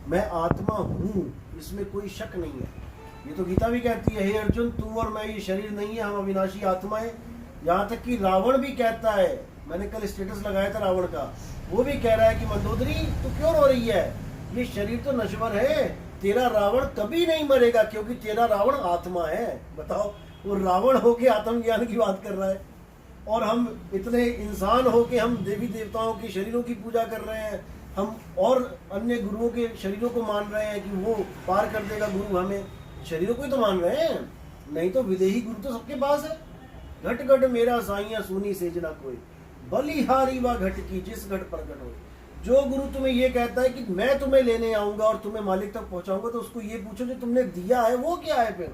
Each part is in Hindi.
मैं आत्मा हूँ, इसमें कोई शक नहीं है। ये तो गीता भी कहती है, हे अर्जुन तू और मैं ये शरीर नहीं है, हम अविनाशी आत्मा है। यहाँ तक कि रावण भी कहता है, मैंने कल स्टेटस लगाया था रावण का, वो भी कह रहा है कि मंदोदरी तू क्यों रो रही है, ये शरीर तो नश्वर है, तेरा रावण कभी नहीं मरेगा क्योंकि तेरा रावण आत्मा है। बताओ, वो रावण होके आत्मज्ञान की बात कर रहा है, और हम इतने इंसान होके हम देवी देवताओं के शरीरों की पूजा कर रहे हैं, हम और अन्य गुरुओं के शरीरों को मान रहे हैं कि वो पार कर देगा गुरु हमें। शरीरों को ही तो मान रहे हैं, नहीं तो विदेही गुरु तो सबके पास है। घट घट मेरा साइया सुनी सेजना कोई, बलिहारी व घट की जिस घट प्रकट हो। जो गुरु तुम्हें ये कहता है कि मैं तुम्हें लेने आऊंगा और तुम्हें मालिक तक पहुंचाऊंगा, तो उसको ये पूछो जो तुमने दिया है वो क्या है फिर,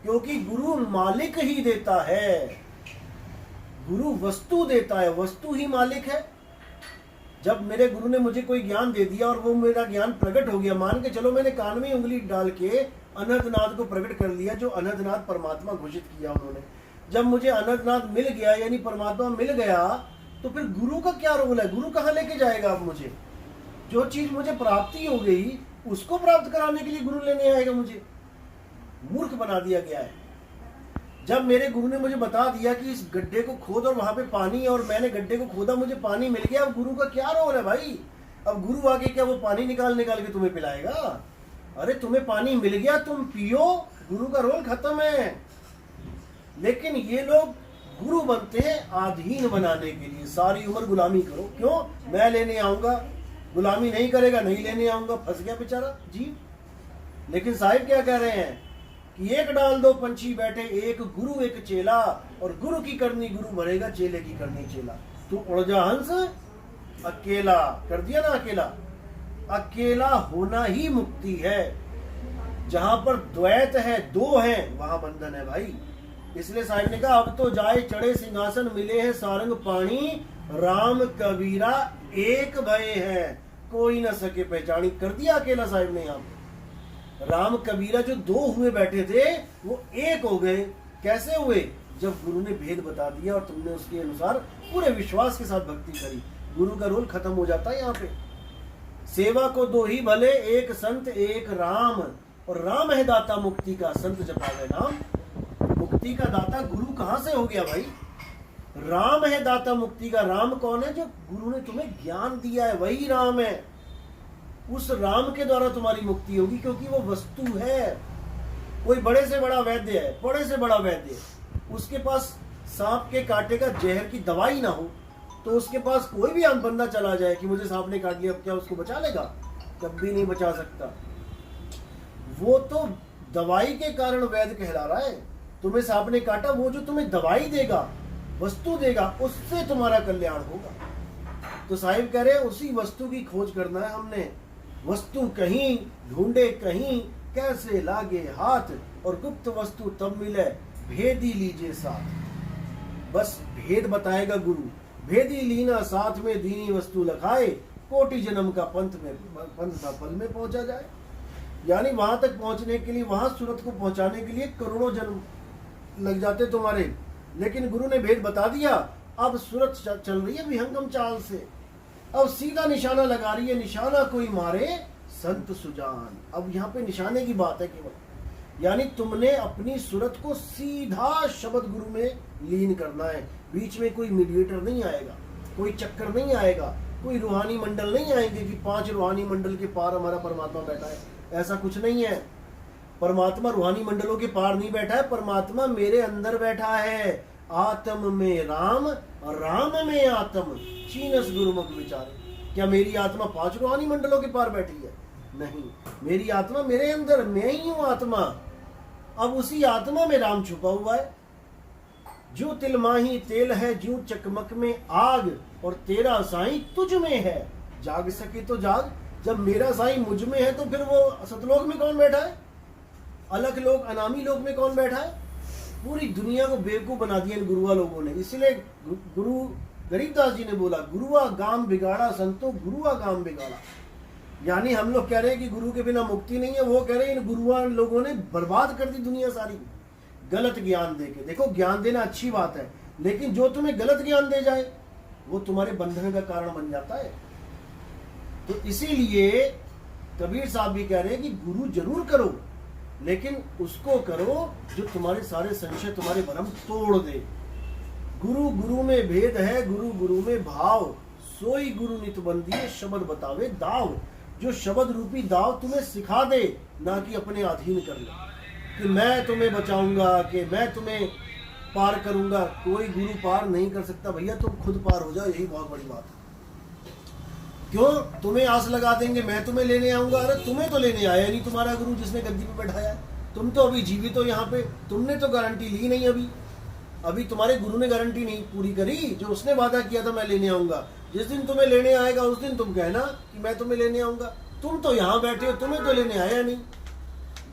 क्योंकि गुरु मालिक ही देता है, गुरु वस्तु देता है, वस्तु ही मालिक है। जब मेरे गुरु ने मुझे कोई ज्ञान दे दिया और वो मेरा ज्ञान प्रकट हो गया, मान के चलो मैंने कान में उंगली डाल के अनंतनाद को प्रकट कर लिया, जो अनंतनाद परमात्मा घोषित किया उन्होंने। जब मुझे अनंतनाद मिल गया यानी परमात्मा मिल गया, तो फिर गुरु का क्या रोल है, गुरु कहाँ लेके जाएगा अब मुझे? जो चीज मुझे प्राप्ति हो गई उसको प्राप्त कराने के लिए गुरु लेने आएगा मुझे? मूर्ख बना दिया गया है। जब मेरे गुरु ने मुझे बता दिया कि इस गड्ढे को खोद और वहां पे पानी है, और मैंने गड्ढे को खोदा, मुझे पानी मिल गया, अब गुरु का क्या रोल है भाई? अब गुरु आके क्या वो पानी निकाल निकाल के तुम्हें पिलाएगा? अरे तुम्हें पानी मिल गया, तुम पियो, गुरु का रोल खत्म है। लेकिन ये लोग गुरु बनते हैं अधीन बनाने के लिए, सारी उम्र गुलामी करो। क्यों? मैं लेने आऊंगा, गुलामी नहीं करेगा, नहीं लेने आऊंगा, फंस गया बेचारा जी। लेकिन साहिब क्या कह रहे हैं कि एक डाल दो पंछी बैठे, एक गुरु एक चेला, और गुरु की करनी गुरु भरेगा, चेले की करनी चेला। तू उड़ जा हंस अकेला, कर दिया ना अकेला। अकेला होना ही मुक्ति है। जहां पर द्वैत है, दो है, वहां बंधन है भाई। इसलिए साहिब ने कहा अब तो जाए चढ़े सिंहासन, मिले हैं सारंग पाणी, राम कबीरा एक भय है, कोई न सके पहचानी। कर दिया अकेला साहिब ने। यहाँ पे राम कबीरा जो दो हुए बैठे थे वो एक हो गए। कैसे हुए? जब गुरु ने भेद बता दिया और तुमने उसके अनुसार पूरे विश्वास के साथ भक्ति करी। गुरु का रोल खत्म हो जाता है यहाँ पे। सेवा को दो ही भले, एक संत एक राम, और राम है दाता मुक्ति का, संत जपावे नाम। मुक्ति का दाता गुरु कहां से हो गया भाई? राम है दाता मुक्ति का। राम कौन है? जो गुरु ने तुम्हें ज्ञान दिया है, वही राम है। उस राम के द्वारा तुम्हारी मुक्ति होगी, क्योंकि वो वस्तु है। कोई बड़े से बड़ा वैद्य है, बड़े से बड़ा वैद्य, उसके पास सांप के कांटे का जहर की दवाई ना हो, तो उसके पास कोई भी आम बंदा चला जाए कि मुझे सांप ने काट लिया, क्या उसको बचा लेगा? कभी नहीं बचा सकता। वो तो दवाई के कारण वैद्य कहला रहा है। तुम्हें सांप ने काटा, वो जो तुम्हें दवाई देगा, वस्तु देगा, उससे तुम्हारा कल्याण होगा। तो साहिब कह रहे हैं उसी वस्तु की खोज करना है हमने। वस्तु कहीं ढूंढे कहीं, कैसे लागे हाथ, और गुप्त वस्तु तब मिले, भेदी लीजिए साथ। बस भेद बताएगा गुरु। भेदी लीना साथ में दीनी वस्तु लखाए, कोटि जन्म का पंथ था पल में पहुंचा जाए। यानी वहां तक पहुंचने के लिए, वहां सूरत को पहुंचाने के लिए करोड़ों जन्म लग जाते तुम्हारे। लेकिन गुरु ने भेद बता दिया। अब सूरत चल रही है विहंगम चाल से, अब सीधा निशाना लगा रही है, निशाना कोई मारे संत सुजान। अब यहाँ पे निशाने की बात है केवल, यानी तुमने अपनी सूरत को सीधा शब्द गुरु में लीन करना है। बीच में कोई मीडिएटर नहीं आएगा, कोई चक्कर नहीं आएगा, कोई रूहानी मंडल नहीं आएंगे कि 5 रूहानी मंडल के पार हमारा परमात्मा बैठा है। ऐसा कुछ नहीं है। परमात्मा रूहानी मंडलों के पार नहीं बैठा है, परमात्मा मेरे अंदर बैठा है। आत्म में राम, राम में आत्म, चीनस गुरुमुख विचारे। क्या मेरी आत्मा 5 रूहानी मंडलों के पार बैठी है? नहीं, मेरी आत्मा मेरे अंदर, मैं ही हूं आत्मा। अब उसी आत्मा में राम छुपा हुआ है। जो तिलमाही तेल है, जो चकमक में आग, और तेरा साईं तुझ में है। जाग सके तो जाग। जब मेरा साईं मुझ में है, तो फिर वो सतलोक में कौन बैठा है? अलग लोग, अनामी लोक में कौन बैठा है? पूरी दुनिया को बेवकूफ बना दिया इन गुरुआ लोगों ने। इसलिए गुरु गरीबदास जी ने बोला, गुरुआ गाम बिगाड़ा संतो, गुरुआ गाम बिगाड़ा। यानी हम लोग कह रहे हैं कि गुरु के बिना मुक्ति नहीं है, वो कह रहे हैं इन गुरुआ लोगों ने बर्बाद कर दी दुनिया सारी, गलत ज्ञान देके। देखो, ज्ञान देना अच्छी बात है, लेकिन जो तुम्हें गलत ज्ञान दे जाए वो तुम्हारे बंधन का कारण बन जाता है। तो इसीलिए कबीर साहब भी कह रहे हैं कि गुरु जरूर करो, लेकिन उसको करो जो तुम्हारे सारे संशय, तुम्हारे भ्रम तोड़ दे। गुरु गुरु में भेद है, गुरु गुरु में भाव, सोई गुरु नित बंदिए शब्द बतावे दाव। जो शब्द रूपी दाव तुम्हें सिखा दे, ना कि अपने अधीन कर ले, कि मैं तुम्हें बचाऊंगा, कि मैं तुम्हें पार करूंगा। कोई गुरु पार नहीं कर सकता भैया, तुम खुद पार हो जाओ, यही बहुत बड़ी बात है। क्यों? तुम्हें आस लगा देंगे मैं तुम्हें लेने आऊंगा। अरे तुम्हें तो लेने आया नहीं तुम्हारा गुरु जिसने गद्दी पे बैठाया। तुम तो अभी जीवित हो यहाँ पे, तुमने तो गारंटी ली नहीं। अभी तुम्हारे गुरु ने गारंटी नहीं पूरी करी जो उसने वादा किया था मैं लेने आऊंगा। जिस दिन तुम्हें लेने आएगा उस दिन तुम कहना कि मैं तुम्हें लेने आऊंगा। तुम तो यहाँ बैठे हो, तुम्हें तो लेने आया नहीं।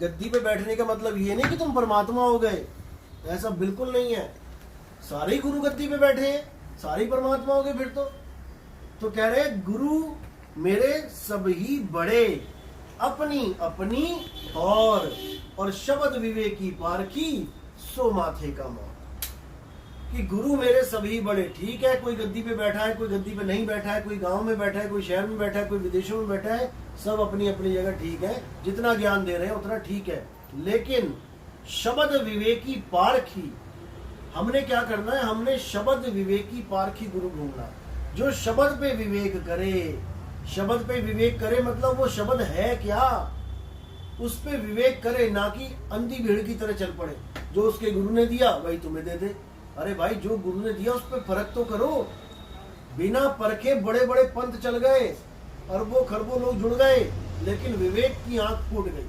गद्दी पे बैठने का मतलब ये नहीं कि तुम परमात्मा हो गए, ऐसा बिल्कुल नहीं है। सारे ही गुरु गद्दी पे बैठे हैं, सारे ही परमात्मा हो गए फिर तो कह रहे गुरु मेरे सभी बड़े, अपनी अपनी और शब्द विवेकी पारखी, सो माथे का मौत। कि गुरु मेरे सभी बड़े, ठीक है, कोई गद्दी पे बैठा है, कोई गद्दी पे नहीं बैठा है, कोई गांव में बैठा है, कोई शहर में बैठा है, कोई विदेशों में बैठा है, सब अपनी अपनी जगह ठीक है, जितना ज्ञान दे रहे हैं उतना ठीक है। लेकिन शब्द विवेकी पारखी, हमने क्या करना है? हमने शब्द विवेकी पारखी गुरु ढूंढना, जो शब्द पे विवेक करे। शब्द पे विवेक करे मतलब वो शब्द है क्या, उस पे विवेक करे, ना कि अंधी भीड़ की तरह चल पड़े। जो उसके गुरु ने दिया वही तुम्हें दे दे। अरे भाई, जो गुरु ने दिया उस पर फर्क तो करो। बिना परखे बड़े बड़े पंथ चल गए, अरबों खरबों लोग जुड़ गए, लेकिन विवेक की आंख फूट गई।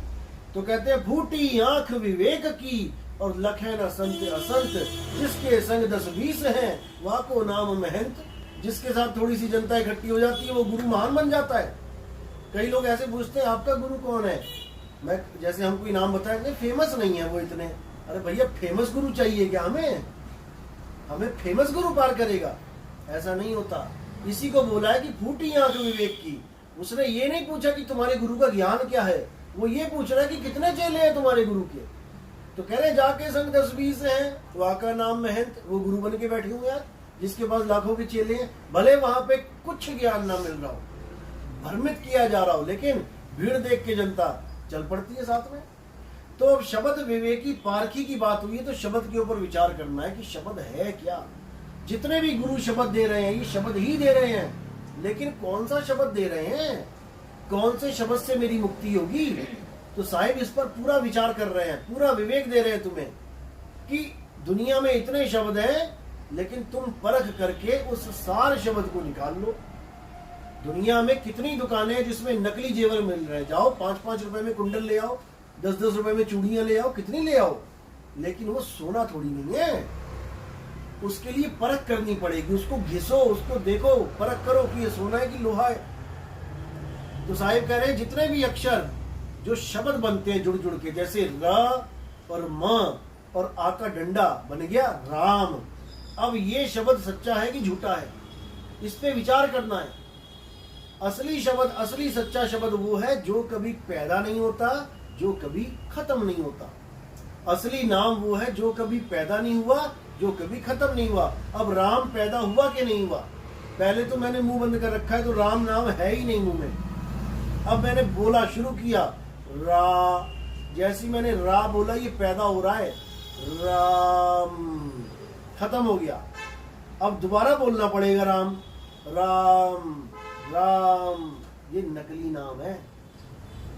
तो कहते हैं फूटी आंख विवेक की, और लखे न संत असंत, जिसके संग 10-20 हैं वहाँ को नाम महंत। जिसके साथ थोड़ी सी जनता इकट्ठी हो जाती है वो गुरु महान बन जाता है। कई लोग ऐसे पूछते हैं आपका गुरु कौन है? मैं जैसे हम कोई नाम बताएंगे, फेमस नहीं है वो इतने। अरे भैया, फेमस गुरु चाहिए क्या हमें फेमस गुरु पार करेगा? ऐसा नहीं होता। इसी को बोला है कि फूटी आंख विवेक की। उसने ये नहीं पूछा कि तुम्हारे गुरु का ज्ञान क्या है, वो ये पूछ रहा है कि कितने चेले हैं तुम्हारे गुरु के। तो कह रहे जाके संग 10-20 हैं, वहाँ का नाम महंत, वो गुरु बन के बैठे हुए हैं, जिसके पास लाखों के चेले हैं। भले वहां पे कुछ ज्ञान ना मिल रहा हो, भ्रमित किया जा रहा हो, लेकिन भीड़ देख के जनता चल पड़ती है साथ में। तो अब शब्द विवेकी पारखी की बात हुई है, तो शब्द के ऊपर विचार करना है कि शब्द है क्या। जितने भी गुरु शब्द दे रहे हैं ये शब्द ही दे रहे हैं, लेकिन कौन सा शब्द दे रहे हैं, कौन से शब्द से मेरी मुक्ति होगी? तो साहिब इस पर पूरा विचार कर रहे हैं, पूरा विवेक दे रहे हैं तुम्हें कि दुनिया में इतने शब्द हैं, लेकिन तुम परख करके उस सार शब्द को निकाल लो। दुनिया में कितनी दुकानें हैं जिसमें नकली जेवर मिल रहे हैं। जाओ 5-5 रुपए में कुंडल ले आओ, 10-10 रुपए में चूड़ियां ले आओ, कितनी ले आओ, लेकिन वो सोना थोड़ी नहीं है। उसके लिए परख करनी पड़ेगी, उसको घिसो, उसको देखो, परख करो कि ये सोना है कि लोहा है। तो साहिब कह रहे हैं जितने भी अक्षर जो शब्द बनते हैं जुड़ जुड़ के, जैसे र और म और आ का डंडा बन गया राम। अब ये शब्द सच्चा है कि झूठा है, इस पे विचार करना है। असली शब्द, असली सच्चा शब्द वो है जो कभी पैदा नहीं होता, जो कभी खत्म नहीं होता। असली नाम वो है जो कभी पैदा नहीं हुआ, जो कभी खत्म नहीं हुआ। अब राम पैदा हुआ कि नहीं हुआ? पहले तो मैंने मुंह बंद कर रखा है, तो राम नाम है ही नहीं मुंह में। अब मैंने बोला शुरू किया रा, जैसी मैंने रा बोला ये पैदा हो रहा है, राम खत्म हो गया। अब दोबारा बोलना पड़ेगा राम राम राम, ये नकली नाम है।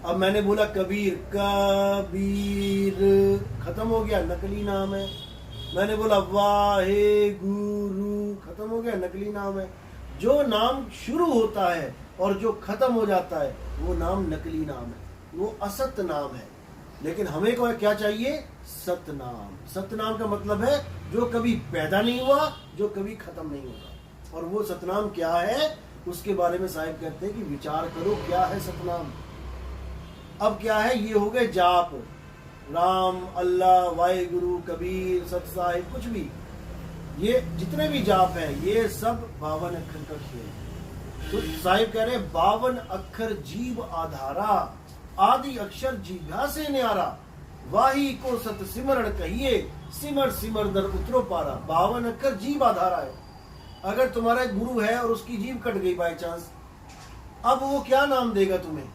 अब मैंने बोला कबीर, कबीर खत्म हो गया, नकली नाम है। मैंने बोला वाहे गुरु, खत्म हो गया, नकली नाम है। जो नाम शुरू होता है और जो खत्म हो जाता है वो नाम नकली नाम है, वो असत नाम है। लेकिन हमें को क्या चाहिए? सतनाम। सतनाम का मतलब है जो कभी पैदा नहीं हुआ, जो कभी खत्म नहीं होगा। और वो सतनाम क्या है उसके बारे में साहिब कहते हैं कि विचार करो क्या है सतनाम। अब क्या है? ये हो गए जाप, राम, अल्लाह, वाहेगुरु, कबीर, सत साहिब, कुछ भी, ये जितने भी जाप हैं ये सब 52 अक्षर का खेल है। तो साहिब कह रहे हैं 52 अक्षर जीव आधारा, आदि अक्षर जीभा से न्यारा, वाही को सत सिमरण कहिए, सिमर सिमर दर उतरो पारा। 52 अक्षर जीव आधारा है। अगर तुम्हारा गुरु है और उसकी जीभ कट गई बाय चांस, अब वो क्या नाम देगा तुम्हें?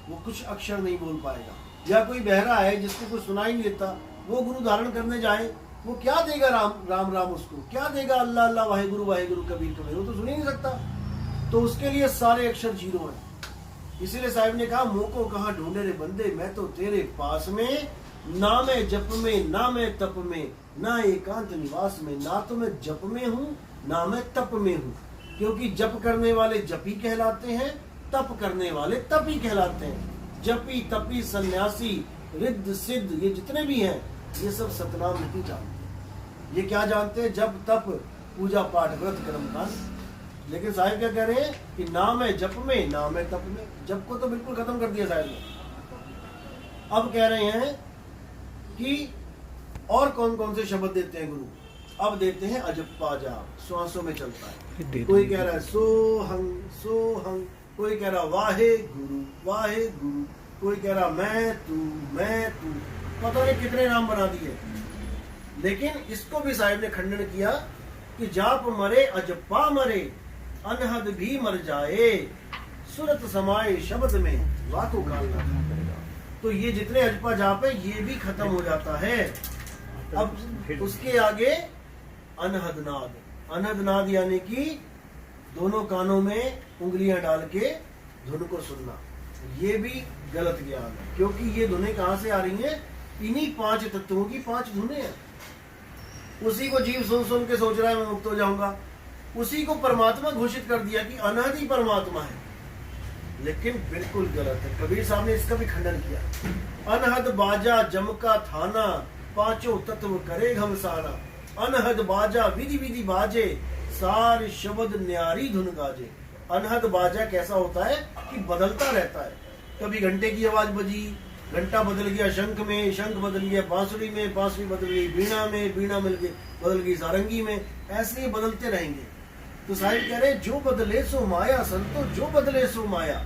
वो कुछ अक्षर नहीं बोल पाएगा। या कोई बहरा है जिसको कुछ सुनाई नहीं देता, वो गुरु धारण करने जाए, वो क्या देगा राम राम राम, उसको क्या देगा अल्लाह अल्लाह वाहेगुरु वाहेगुरु कबीर कबीर, वो तो सुन ही नहीं सकता। तो उसके लिए सारे अक्षर जीरो हैं। इसीलिए साहिब ने कहा मोह को कहाँ ढूंढे रे बंदे, मैं तो तेरे पास में, ना मैं जप में ना मैं तप में, ना एकांत निवास में, ना तो मैं जप में हूँ ना मैं तप में हूँ। क्योंकि जप करने वाले जपी कहलाते हैं, तप करने वाले तपी कहलाते हैं। जपी तपी सन्यासी रिद्ध सिद्ध ये जितने भी हैं, ये सब सतनाम नहीं जानते। ये क्या जानते हैं? जप तप पूजा पाठ व्रत कर्मकांड। लेकिन साहिब क्या कह रहे हैं कि ना मैं जप में ना मैं तप में। जप को तो बिल्कुल खत्म कर दिया साहिब ने। अब कह रहे हैं कि और कौन कौन से शब्द देते हैं गुरु। अब देते हैं अजप्पा जाप, श्वासों में चलता है। कोई कह रहा है सो हंग, कोई कह रहा वाहे गुरु, कोई कह रहा मैं तू, पता नहीं कितने नाम बना दिए। लेकिन इसको भी साहिब ने खंडन किया कि जाप मरे अजप्पा मरे, अनहद भी मर जाए, सुरत समाए शब्द में लाखों काल ना करेगा। तो ये जितने अजपा जाप है ये भी खत्म हो जाता है। अब उसके आगे अनहद नाद, अनहद नाद यानी कि दोनों कानों में उंगलियां डाल के धुन को सुनना, ये भी गलत ज्ञान है। क्योंकि ये धुनें कहां से आ रही हैं? इन्हीं 5 तत्वों की 5 धुनें हैं। उसी को जीव सुन सुन के सोच रहा है मैं मुक्त हो जाऊंगा, उसी को परमात्मा घोषित कर दिया कि अनहद ही परमात्मा है। लेकिन बिल्कुल गलत है। कबीर साहब ने इसका भी खंडन किया। अनहद बाजा जमका थाना, 5 तत्व करे घमसाना। अनहद बाजा विधि विधि बाजे, सार शब्द न्यारी धुन गाजे। अनहद बाजा कैसा होता है कि बदलता रहता है। कभी घंटे की आवाज बजी, घंटा बदल गया शंख में, शंख बदल गया बांसुरी में, बांसुरी बदल गई वीणा में, वीणा बदल गई सारंगी में, ऐसे ही बदलते रहेंगे। तो साहिब कह रहे जो बदले सो माया, संतो जो बदले सो माया।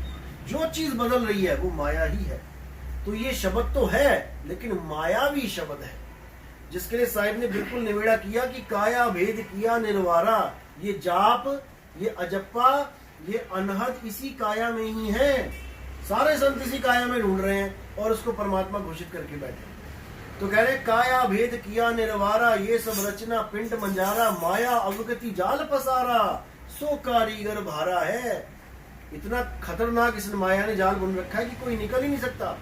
जो चीज बदल रही है वो माया ही है। तो ये शब्द तो है लेकिन मायावी शब्द है, जिसके लिए साहिब ने बिल्कुल निवेड़ा किया कि काया भेद किया निर्वारा। ये जाप, ये अजप्पा, ये अनहद इसी काया में ही है। सारे संत इसी काया में ढूंढ रहे हैं और उसको परमात्मा घोषित करके बैठे। तो कह रहे काया भेद किया निर्वारा, ये सब रचना पिंड मंजारा। माया अवगति जाल पसारा, सो कारीगर भारा है। इतना खतरनाक इस माया ने जाल बुन रखा है कि कोई निकल ही नहीं सकता।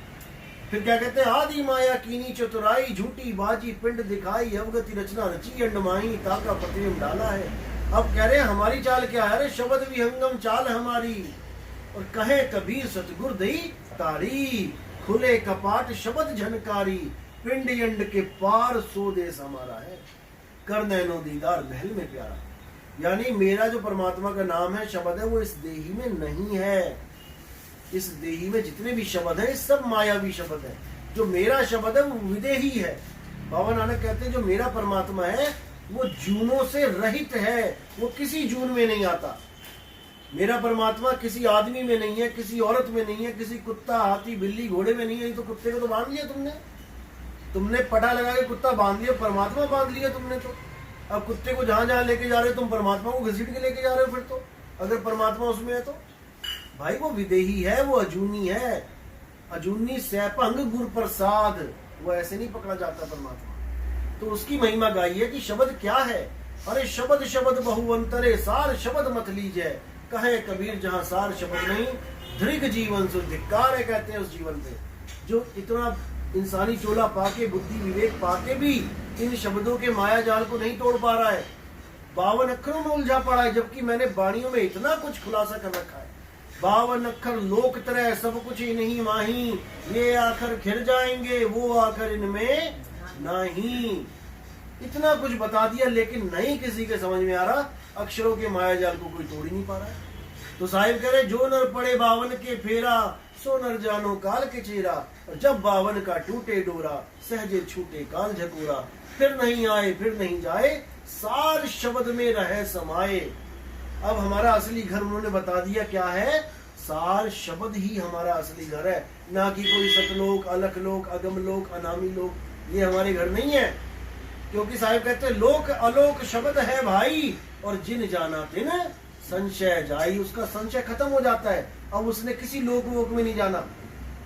फिर क्या कहते हैं? आदि माया कीनी चतुराई, झूठी बाजी पिंड दिखाई, अवगति रचना रची अंडमाई, ताका प्रतिम डाला है। अब कह रहे हैं हमारी चाल क्या है? अरे शब्द विहंगम चाल हमारी, और कहे कबीर सतगुर दई तारी, खुले कपाट शब्द झनकारी, पिंड यंड के पार सो देश हमारा है, कर नैनो दीदार महल में प्यारा। यानी मेरा जो परमात्मा का नाम है, शब्द है, वो इस देही में नहीं है। इस देही में जितने भी शब्द है सब मायावी शब्द है। जो मेरा शब्द है वो विदेही है। बाबा नानक कहते हैं जो मेरा परमात्मा है वो जूनों से रहित है, वो किसी जून में नहीं आता। मेरा परमात्मा किसी आदमी में नहीं है, किसी औरत में नहीं है, किसी कुत्ता हाथी बिल्ली घोड़े में नहीं है। तो कुत्ते को तो बांध लिया तुमने पटा लगा के कुत्ता बांध लिया, परमात्मा बांध लिया तुमने। तो अब कुत्ते को जहां जहां लेके जा रहे हो तुम परमात्मा को घसीट के लेके जा रहे हो। फिर तो अगर परमात्मा उसमें है तो भाई वो विदेही है, वो अजूनी है। अजूनी सैपंग गुर प्रसाद, वो ऐसे नहीं पकड़ा जाता परमात्मा। तो उसकी महिमा गाई है कि शब्द क्या है। अरे शब्द शब्द बहुअंतरे, सार शब्द मत लीजिए। कहे कबीर जहां सार शब्द नहीं, दृग जीवन से धिक्कार है, कहते हैं उस जीवन पे जो इतना इंसानी चोला पाके, बुद्धि विवेक पाके भी इन शब्दों के माया जाल को नहीं तोड़ पा रहा है। 52 अक्षरों में उलझा पड़ा है, जबकि मैंने वाणियों में इतना कुछ खुलासा कर रखा है। 52 अक्षर लोक तरह सब कुछ ही नहीं माही, ये आखिर खिर जाएंगे वो आखिर इनमें नहीं। इतना कुछ बता दिया लेकिन नहीं किसी के समझ में आ रहा। अक्षरों के माया जाल को कोई तोड़ ही नहीं पा रहा है। तो साहिब कह रहे जो नर पड़े 52 के फेरा, सो नर जानो काल के चेरा। और जब 52 का टूटे डोरा, सहजे छूटे काल झकोरा। फिर नहीं आए फिर नहीं जाए, सार शब्द में रहे समाये। अब हमारा असली घर उन्होंने बता दिया क्या है। सार शब्द ही हमारा असली घर है, ना कि कोई सतलोक, अलख लोक, अगम लोक, अनामी लोक। ये हमारे घर नहीं है। क्योंकि साहिब कहते हैं लोक अलोक शब्द है भाई, और जिन जाना तिन संशय जाई। उसका संशय खत्म हो जाता है। अब उसने किसी लोक वोक में नहीं जाना।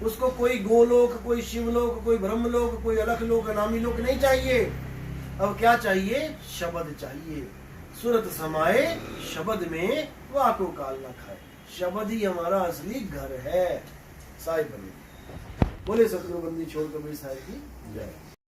उसको कोई गोलोक, कोई शिवलोक, कोई ब्रह्मलोक, कोई अलख लोक, अनामी लोक नहीं चाहिए। अब क्या चाहिए? शब्द चाहिए। सुरत समाए शब्द में, वाको काल ना खाए। शब्द ही हमारा असली घर है। साहिब बने बोले सतगुरु बंदी छोड़ कबीर साहिब की जय।